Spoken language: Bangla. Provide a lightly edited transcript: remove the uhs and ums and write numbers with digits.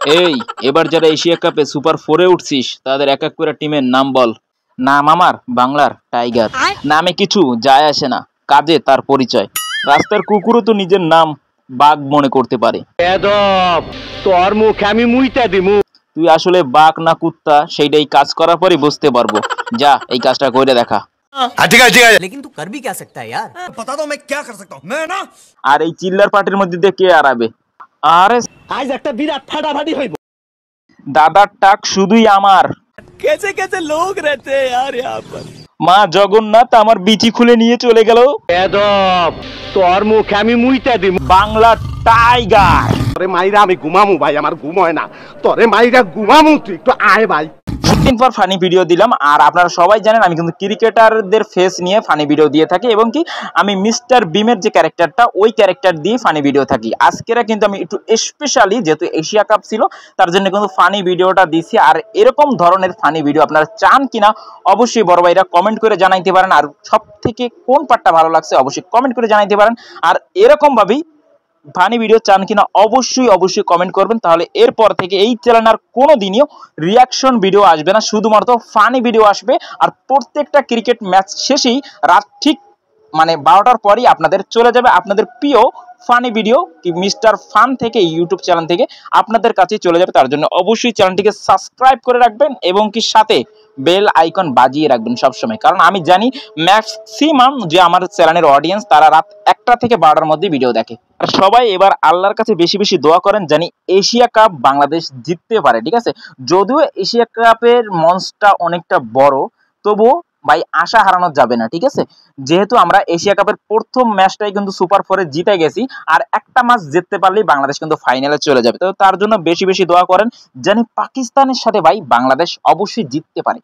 এই এবার যারা এশিয়া কাপে সুপার 4-এ উঠছিস তাদের এক এক করে টিমের নাম বল। নাম আমার বাংলার টাইগার, নামে কিছু যায় আসে না, কাজে তার পরিচয়। রাস্তার কুকুরও তো নিজের নাম বাঘ মনে করতে পারে। তোর মুখে আমি মুইতা দিমু। তুই আসলে বাঘ না কুত্তা সেইটাই কাজ করার পরই বুঝতে পারবো। যা এই কাজটা করে দেখা। लेकिन तू कर भी क्या सकता है यार? बता दो मैं क्या कर सकता हूँ मैं ना। আর এই চিল্লার পার্টির মধ্যে দিয়ে কে আরাবে? আরে আজ একটা বিরাট ফাটাফাটি হইব। দাদার টাক শুধুই আমার। कैसे कैसे लोग रहते हैं यार यहाँ पर। মা জগন্নাথ আমার বিচি খুলে নিয়ে চলে গেল। তোর মুখে আমি মুইতা দিমু। বাংলা টাইগার। তোরে মাইরা আমি ঘুমামু ভাই, আমার ঘুম হয় না। তোরে মাইরা ঘুমামু, তুই একটু আয় ভাই। দিন পর ফানি ভিডিও দিলাম। আর আপনারা সবাই জানেন আমি কিন্তু ক্রিকেটারদের ফেস নিয়ে ফানি ভিডিও দিয়ে থাকি এবং কি আমি মিস্টার বিমের যে ক্যারেক্টারটা ওই ক্যারেক্টার দিয়ে ফানি ভিডিও থাকি। আজকেরা কিন্তু আমি একটু স্পেশালি যেহেতু এশিয়া কাপ ছিল তার জন্য কিন্তু ফানি ভিডিওটা দিছি। আর এরকম ধরনের ফানি ভিডিও আপনারা চান কিনা অবশ্যই বড় ভাইরা কমেন্ট করে জানাইতে পারেন। আর সব থেকে কোন পার্টটা ভালো লাগছে অবশ্যই কমেন্ট করে জানাইতে পারেন। আর এরকম ভাবেই ফানি ভিডিও চান কিনা অবশ্যই কমেন্ট করবেন, তাহলে এরপর থেকে এই চ্যানেলে আর কোনোদিনও রিয়াকশন ভিডিও আসবে না, শুধুমাত্র ফানি ভিডিও আসবে। আর প্রত্যেকটা ক্রিকেট ম্যাচ শেষেই রাত ঠিক মানে 12টার পরই আপনাদের চলে যাবে আপনাদের প্রিয় ফানি ভিডিও কি মিস্টার ফান থেকে ইউটিউব চ্যানেল থেকে আপনাদের কাছে চলে যাবে। তার জন্য অবশ্যই চ্যানেলটিকে সাবস্ক্রাইব করে রাখবেন এবং কি সাথে বেল আইকন বাজিয়ে রাখবেন সবসময়, কারণ আমি জানি ম্যাক্সিমাম যে আমার চ্যানেলের অডিয়েন্স তারা রাত 1টা থেকে 12টার মধ্যে ভিডিও দেখে। আর সবাই এবার আল্লাহর কাছে বেশি বেশি দোয়া করেন জানি এশিয়া কাপ বাংলাদেশ জিততে পারে, ঠিক আছে। যদিও এশিয়া কাপের মঞ্চটা অনেকটা বড়, তবুও ভাই আশা হারানো যাবে না, ঠিক আছে। যেহেতু আমরা এশিয়া কাপের প্রথম ম্যাচটাই কিন্তু সুপার 4-এ জিতে গেছি, আর একটা ম্যাচ জিততে পারলেই বাংলাদেশ কিন্তু ফাইনালে চলে যাবে। তো তার জন্য বেশি বেশি দোয়া করেন জানি পাকিস্তানের সাথে ভাই বাংলাদেশ অবশ্যই জিততে পারে।